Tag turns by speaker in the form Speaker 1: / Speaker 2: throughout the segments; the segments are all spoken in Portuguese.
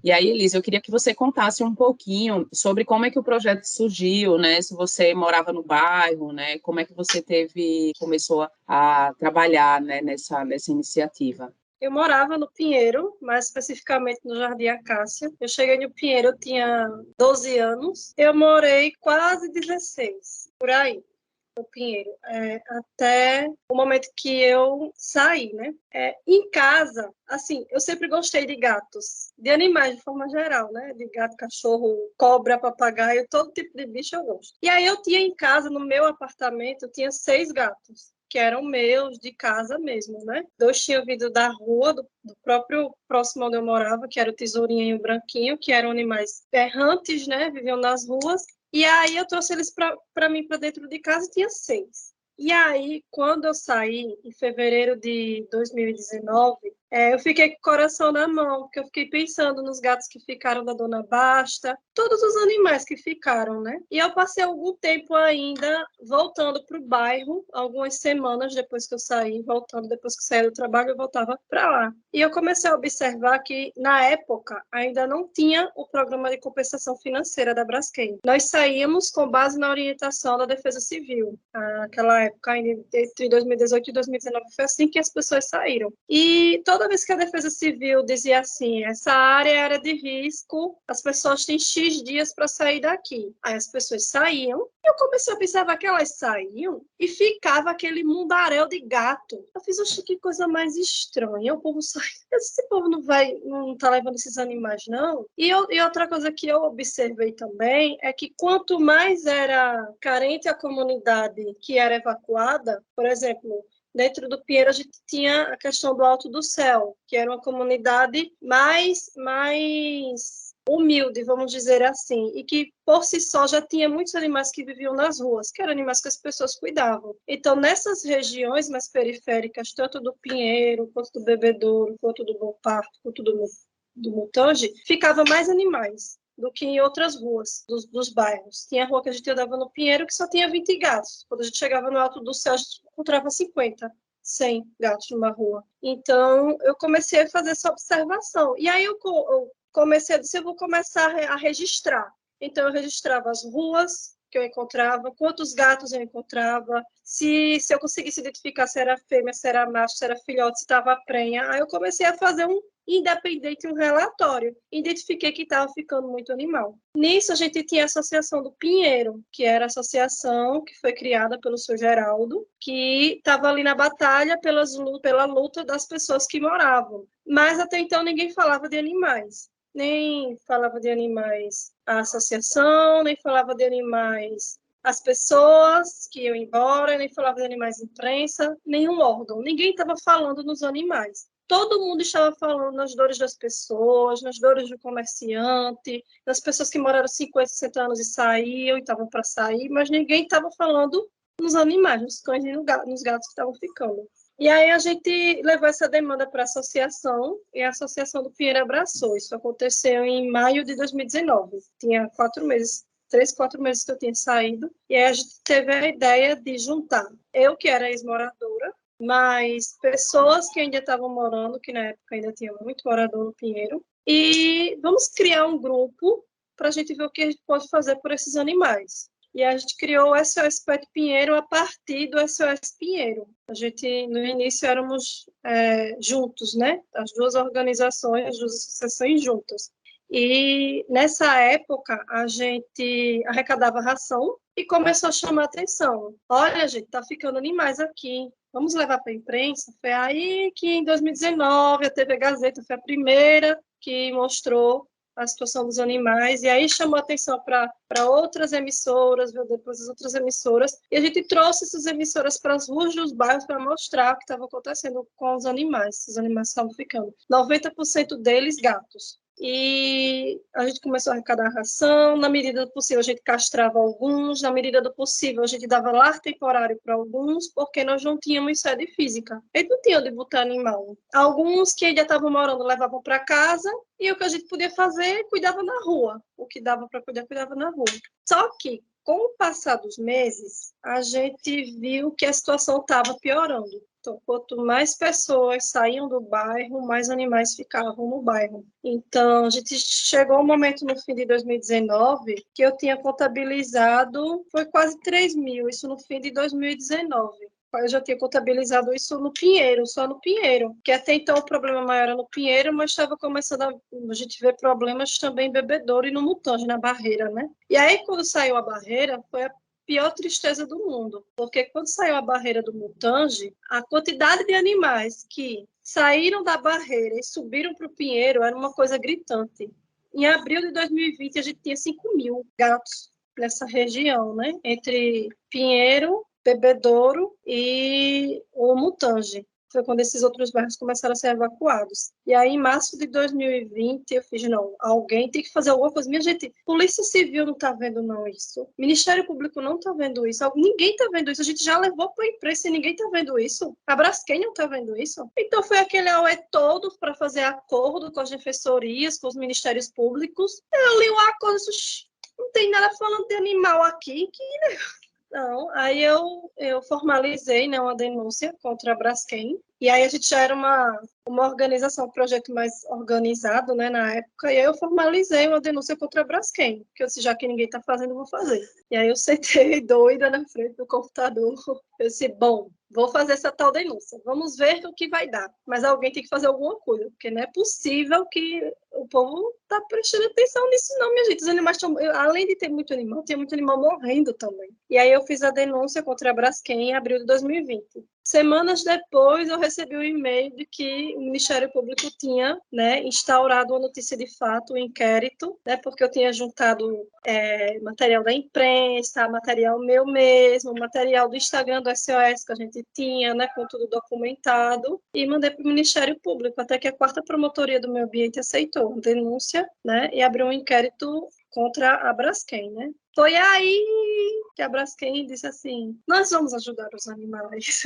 Speaker 1: E aí, Elisa, eu queria que você contasse um pouquinho sobre como é que o projeto surgiu, né? Se você morava no bairro, né? Como é que você começou a trabalhar, né, nessa iniciativa?
Speaker 2: Eu morava no Pinheiro, mais especificamente no Jardim Acácia. Eu cheguei no Pinheiro, eu tinha 12 anos. Eu morei quase 16, por aí, no Pinheiro, até o momento que eu saí, né? Em casa, assim, eu sempre gostei de gatos, de animais de forma geral, né? De gato, cachorro, cobra, papagaio, todo tipo de bicho eu gosto. E aí eu tinha em casa, no meu apartamento, eu tinha 6 gatos, que eram meus, de casa mesmo, né? 2 tinham vindo da rua, do próprio próximo onde eu morava, que era o Tesourinho e o Branquinho, que eram animais errantes, né? Viviam nas ruas. E aí eu trouxe eles para mim para dentro de casa e tinha 6. E aí, quando eu saí, em fevereiro de 2019, eu fiquei com o coração na mão, porque eu fiquei pensando nos gatos que ficaram da Dona Basta, todos os animais que ficaram, né? E eu passei algum tempo ainda voltando para o bairro, algumas semanas depois que eu saí, voltando, depois que eu saí do trabalho, eu voltava para lá. E eu comecei a observar que, na época, ainda não tinha o programa de compensação financeira da Braskem. Nós saímos com base na orientação da Defesa Civil. Naquela época, entre 2018 e 2019, foi assim que as pessoas saíram. E toda vez que a Defesa Civil dizia assim, essa área é área de risco, as pessoas têm X dias para sair daqui. Aí as pessoas saíam, e eu comecei a observar que elas saíam e ficava aquele mundaréu de gato. Eu fiz, oxe, que coisa mais estranha, o povo sai. Esse povo não tá levando esses animais, não? E outra coisa que eu observei também é que quanto mais era carente a comunidade que era evacuada, por exemplo, dentro do Pinheiro, a gente tinha a questão do Alto do Céu, que era uma comunidade mais humilde, vamos dizer assim, e que por si só já tinha muitos animais que viviam nas ruas, que eram animais que as pessoas cuidavam. Então, nessas regiões mais periféricas, tanto do Pinheiro, quanto do Bebedouro, quanto do Bom Parto, quanto do Montange, ficava mais animais do que em outras ruas dos bairros. Tinha rua que a gente andava no Pinheiro que só tinha 20 gatos. Quando a gente chegava no Alto do Céu, a gente encontrava 50, 100 gatos numa rua. Então, eu comecei a fazer essa observação. E aí eu comecei a dizer, eu vou começar a registrar. Então, eu registrava as ruas que eu encontrava, quantos gatos eu encontrava, se eu conseguisse identificar se era fêmea, se era macho, se era filhote, se estava prenha. Aí eu comecei a fazer um relatório. Identifiquei que estava ficando muito animal. Nisso, a gente tinha a Associação do Pinheiro, que era a associação que foi criada pelo seu Geraldo, que estava ali na batalha pela luta das pessoas que moravam. Mas até então ninguém falava de animais. Nem falava de animais a associação, nem falava de animais as pessoas que iam embora, nem falava de animais à imprensa, nenhum órgão. Ninguém estava falando nos animais. Todo mundo estava falando nas dores das pessoas, nas dores do comerciante, das pessoas que moraram 50, 60 anos e saíam e estavam para sair, mas ninguém estava falando nos animais, nos cães e nos gatos que estavam ficando. E aí a gente levou essa demanda para a associação, e a Associação do Pinheiro abraçou. Isso aconteceu em maio de 2019. Tinha 4 meses, 3, 4 meses que eu tinha saído, e aí a gente teve a ideia de juntar eu, que era ex-moradora, mas pessoas que ainda estavam morando, que na época ainda tinha muito morador no Pinheiro, e vamos criar um grupo para a gente ver o que a gente pode fazer por esses animais. E a gente criou o SOS Pet Pinheiro a partir do SOS Pinheiro. A gente, no início, éramos juntos, né? As duas organizações, as duas associações juntas. E, nessa época, a gente arrecadava ração e começou a chamar atenção. Olha, gente, tá ficando animais aqui. Vamos levar para a imprensa? Foi aí que, em 2019, a TV Gazeta foi a primeira que mostrou a situação dos animais, e aí chamou atenção para outras emissoras, viu, depois as outras emissoras, e a gente trouxe essas emissoras para as ruas dos bairros para mostrar o que estava acontecendo com os animais estavam ficando. 90% deles gatos. E a gente começou a arrecadar ração, na medida do possível a gente castrava alguns, na medida do possível a gente dava lar temporário para alguns, porque nós não tínhamos sede física. A gente não tinha onde botar animal. Alguns que ainda estavam morando levavam para casa, e o que a gente podia fazer, cuidava na rua. O que dava para cuidar, cuidava na rua. Só que, com o passar dos meses, a gente viu que a situação estava piorando. Então, quanto mais pessoas saíam do bairro, mais animais ficavam no bairro. Então, a gente chegou um momento no fim de 2019 que eu tinha contabilizado, foi quase 3 mil, isso no fim de 2019. Eu já tinha contabilizado isso no Pinheiro, só no Pinheiro, que até então o problema maior era no Pinheiro, mas estava começando a gente ver problemas também em Bebedouro e no Mutange, na Barreira, né? E aí, quando saiu a Barreira, foi a pior tristeza do mundo, porque quando saiu a Barreira do Mutange, a quantidade de animais que saíram da Barreira e subiram para o Pinheiro era uma coisa gritante. Em abril de 2020, a gente tinha 5 mil gatos nessa região, né? Entre Pinheiro, Bebedouro e o Mutange. Foi quando esses outros bairros começaram a ser evacuados. E aí, em março de 2020, eu fiz, não, alguém tem que fazer alguma coisa. Minha gente, Polícia Civil não está vendo não isso. Ministério Público não está vendo isso. Ninguém está vendo isso. A gente já levou para a imprensa e ninguém está vendo isso. A Braskem não está vendo isso. Então, foi aquele AUE todo para fazer acordo com as defensorias, com os ministérios públicos. Eu li o acordo, não tem nada falando de animal aqui, que não, aí eu formalizei, né, uma denúncia contra a Braskem, e aí a gente já era uma organização, um projeto mais organizado, né, na época, e aí eu formalizei uma denúncia contra a Braskem, que eu disse, já que ninguém está fazendo, eu vou fazer. E aí eu sentei doida na frente do computador, eu disse, bom, vou fazer essa tal denúncia, vamos ver o que vai dar, mas alguém tem que fazer alguma coisa, porque não é possível que o povo está prestando atenção nisso não, minha gente. Os animais estão, além de ter muito animal, tem muito animal morrendo também. E aí eu fiz a denúncia contra a Braskem em abril de 2020. Semanas depois, eu recebi um e-mail de que o Ministério Público tinha, né, instaurado uma notícia de fato, um inquérito, né, porque eu tinha juntado material da imprensa, material meu mesmo, material do Instagram do SOS que a gente tinha, né, com tudo documentado, e mandei para o Ministério Público, até que a 4ª Promotoria do Meio Ambiente aceitou a denúncia, né, e abriu um inquérito contra a Braskem, né. Foi aí que a Braskem disse assim, nós vamos ajudar os animais,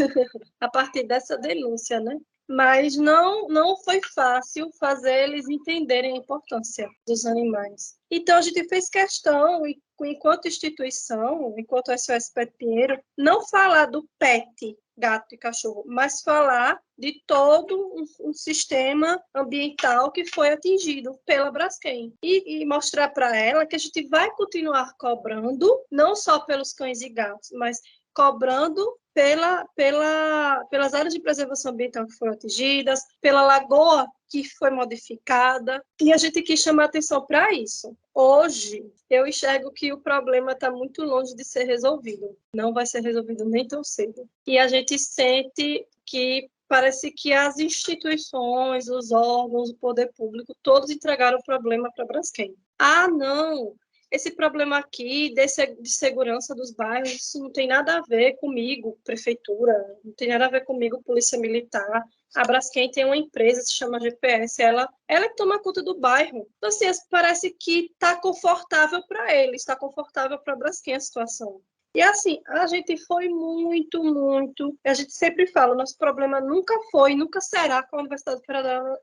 Speaker 2: a partir dessa denúncia, né? Mas não foi fácil fazer eles entenderem a importância dos animais. Então, a gente fez questão, enquanto instituição, enquanto SOS Pet Pinheiro, não falar do pet, gato e cachorro, mas falar de todo um sistema ambiental que foi atingido pela Braskem. E mostrar para ela que a gente vai continuar cobrando, não só pelos cães e gatos, mas cobrando pelas áreas de preservação ambiental que foram atingidas, pela lagoa que foi modificada, e a gente quis chamar atenção para isso. Hoje, eu enxergo que o problema está muito longe de ser resolvido. Não vai ser resolvido nem tão cedo. E a gente sente que parece que as instituições, os órgãos, o poder público, todos entregaram o problema para a Braskem. Ah, não! Esse problema aqui de segurança dos bairros, isso não tem nada a ver comigo, prefeitura, não tem nada a ver comigo, polícia militar. A Braskem tem uma empresa, se chama GPS, ela que toma conta do bairro. Então, assim, parece que está confortável para eles, está confortável para a Braskem a situação. E assim, a gente foi muito, a gente sempre fala, o nosso problema nunca foi, nunca será com a Universidade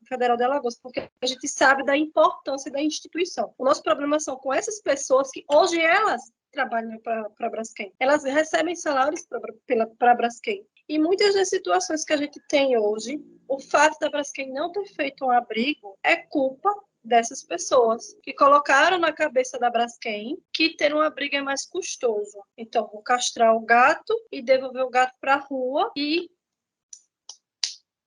Speaker 2: Federal de Alagoas, porque a gente sabe da importância da instituição. O nosso problema são com essas pessoas que hoje elas trabalham para a Braskem. Elas recebem salários para a Braskem. E muitas das situações que a gente tem hoje, o fato da Braskem não ter feito um abrigo é culpa dessas pessoas que colocaram na cabeça da Braskem que ter um abrigo é mais custoso. Então, vou castrar o gato e devolver o gato para a rua e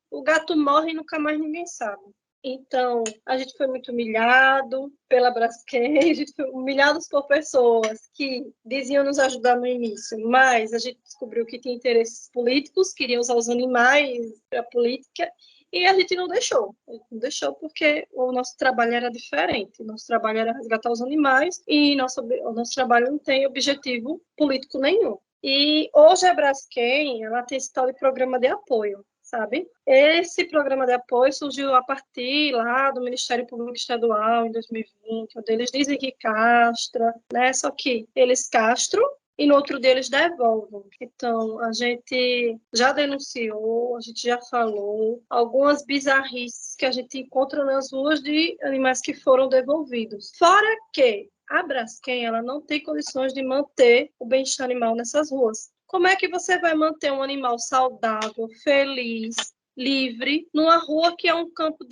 Speaker 2: o gato morre e nunca mais ninguém sabe. Então, a gente foi muito humilhado pela Braskem, a gente foi humilhados por pessoas que diziam nos ajudar no início, mas a gente descobriu que tinha interesses políticos, queriam usar os animais para a política, e a gente não deixou. A gente não deixou porque o nosso trabalho era diferente. O nosso trabalho era resgatar os animais e o nosso trabalho não tem objetivo político nenhum. E hoje a Braskem, ela tem esse tal de programa de apoio, sabe? Esse programa de apoio surgiu a partir lá do Ministério Público Estadual em 2020, onde eles dizem que castra, né? Só que eles castram e no outro dia eles devolvem. Então, a gente já denunciou, a gente já falou algumas bizarrices que a gente encontra nas ruas de animais que foram devolvidos. Fora que a Braskem, ela não tem condições de manter o bem-estar animal nessas ruas. Como é que você vai manter um animal saudável, feliz, livre, numa rua que é um campo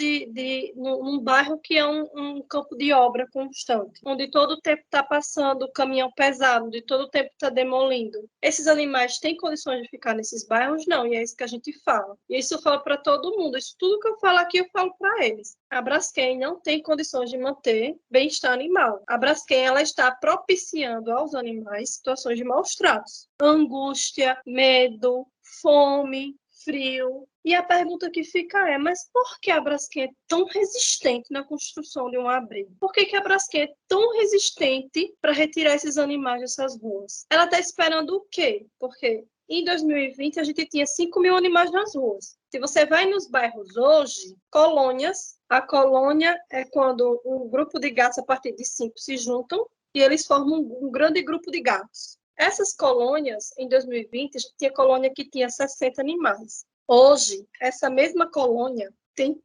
Speaker 2: num bairro que é um campo de obra constante, onde todo o tempo está passando caminhão pesado, onde todo o tempo está demolindo? Esses animais têm condições de ficar nesses bairros? Não, e é isso que a gente fala. E isso eu falo para todo mundo. Isso tudo que eu falo aqui, eu falo para eles. A Braskem não tem condições de manter bem-estar animal. A Braskem, ela está propiciando aos animais situações de maus tratos, angústia, medo, fome, frio. E a pergunta que fica é, mas por que a Braskem é tão resistente na construção de um abrigo? Por que a Braskem é tão resistente para retirar esses animais dessas ruas? Ela está esperando o quê? Porque em 2020 a gente tinha 5 mil animais nas ruas. Se você vai nos bairros hoje, colônias, a colônia é quando um grupo de gatos a partir de 5 se juntam e eles formam um grande grupo de gatos. Essas colônias, em 2020, a gente tinha colônia que tinha 60 animais. Hoje, essa mesma colônia tem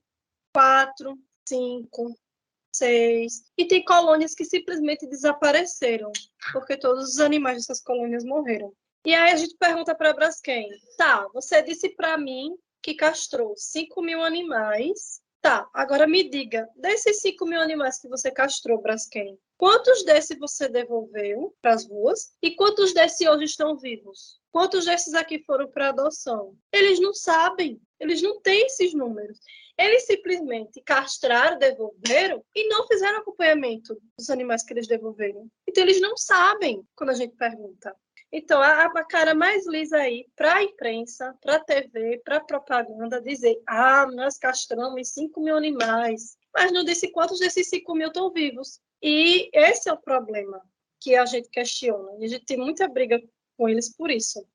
Speaker 2: 4, 5, 6. E tem colônias que simplesmente desapareceram, porque todos os animais dessas colônias morreram. E aí a gente pergunta para a Braskem, tá, você disse para mim que castrou 5 mil animais. Tá, agora me diga, desses 5 mil animais que você castrou, Braskem, quantos desses você devolveu para as ruas e quantos desses hoje estão vivos? Quantos desses aqui foram para adoção? Eles não sabem, eles não têm esses números. Eles simplesmente castraram, devolveram e não fizeram acompanhamento dos animais que eles devolveram. Então, eles não sabem quando a gente pergunta. Então, a cara mais lisa aí para a imprensa, para a TV, para a propaganda, dizer, nós castramos 5 mil animais, mas não disse quantos desses 5 mil estão vivos. E esse é o problema que a gente questiona. E a gente tem muita briga com eles por isso.